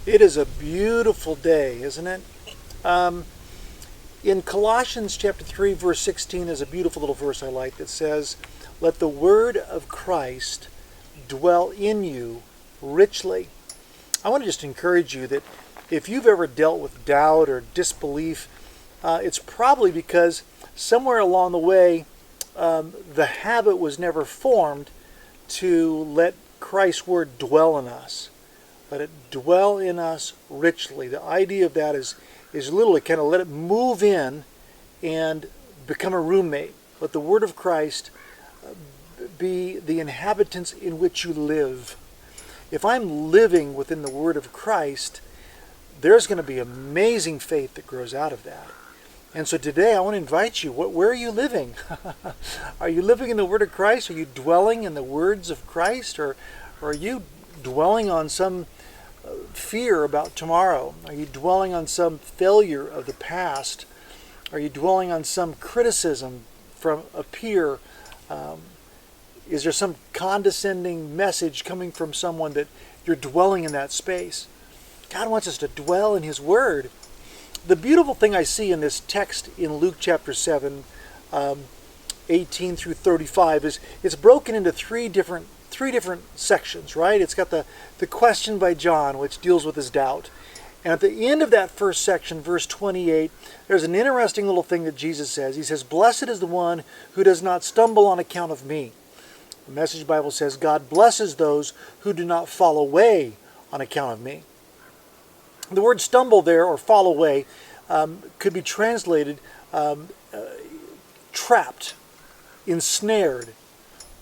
It is a beautiful day, isn't it? In Colossians chapter 3, verse 16, there's a beautiful little verse I like that says, "Let the word of Christ dwell in you richly." I want to just encourage you that if you've ever dealt with doubt or disbelief, it's probably because somewhere along the way, the habit was never formed to let Christ's word dwell in us. Let it dwell in us richly. The idea of that is literally kind of let it move in and become a roommate. Let the word of Christ be the inhabitants in which you live. If I'm living within the word of Christ, there's going to be amazing faith that grows out of that. And so today I want to invite you, where are you living? Are you living in the word of Christ? Are you dwelling in the words of Christ? Or are you dwelling on some fear about tomorrow? Are you dwelling on some failure of the past? Are you dwelling on some criticism from a peer? Is there some condescending message coming from someone that you're dwelling in that space? God wants us to dwell in His Word. The beautiful thing I see in this text in Luke chapter 7, 18 through 35 is it's broken into three different sections, right? It's got the question by John, which deals with his doubt. And at the end of that first section, verse 28, there's an interesting little thing that Jesus says. He says, "Blessed is the one who does not stumble on account of me." The Message Bible says, "God blesses those who do not fall away on account of me." The word stumble there, or fall away, could be translated trapped, ensnared.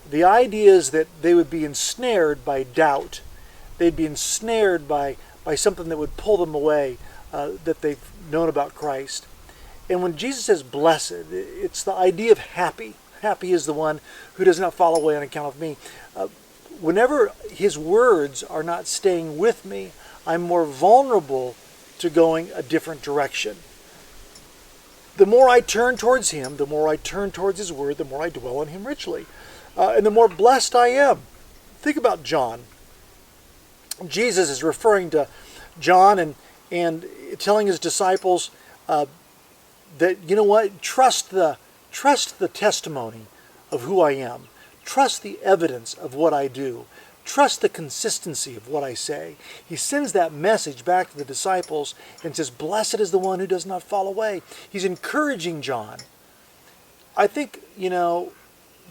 The idea is that they would be ensnared by doubt. They'd be ensnared by something that would pull them away that they've known about Christ. And when Jesus says blessed, it's the idea of happy. Happy is the one who does not fall away on account of me. Whenever His words are not staying with me, I'm more vulnerable to going a different direction. The more I turn towards Him, the more I turn towards His Word, the more I dwell on Him richly. And the more blessed I am. Think about John. Jesus is referring to John and telling His disciples that, you know what, trust the testimony of who I am. Trust the evidence of what I do. Trust the consistency of what I say. He sends that message back to the disciples and says, "Blessed is the one who does not fall away." He's encouraging John. I think,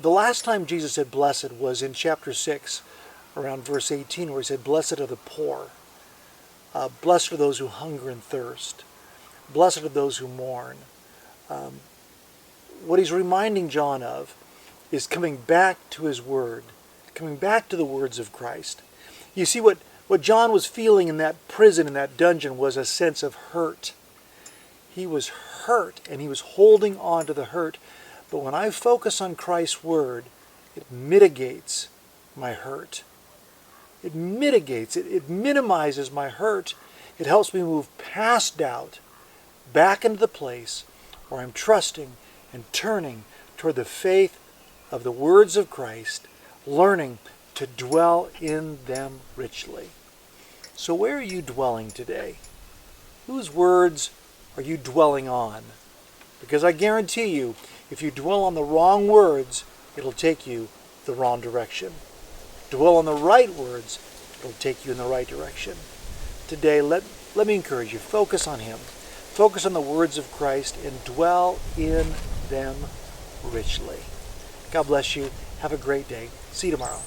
the last time Jesus said blessed was in chapter 6, around verse 18, where He said, "Blessed are the poor. Blessed are those who hunger and thirst. Blessed are those who mourn." What He's reminding John of is coming back to His Word, coming back to the words of Christ. You see, what John was feeling in that prison, in that dungeon, was a sense of hurt. He was hurt, and he was holding on to the hurt. But when I focus on Christ's Word, it mitigates my hurt. It mitigates, it minimizes my hurt. It helps me move past doubt, back into the place where I'm trusting and turning toward the faith of the words of Christ, learning to dwell in them richly. So where are you dwelling today? Whose words are you dwelling on? Because I guarantee you, if you dwell on the wrong words, it'll take you the wrong direction. Dwell on the right words, it'll take you in the right direction. Today, let me encourage you, focus on Him. Focus on the words of Christ and dwell in them richly. God bless you. Have a great day. See you tomorrow.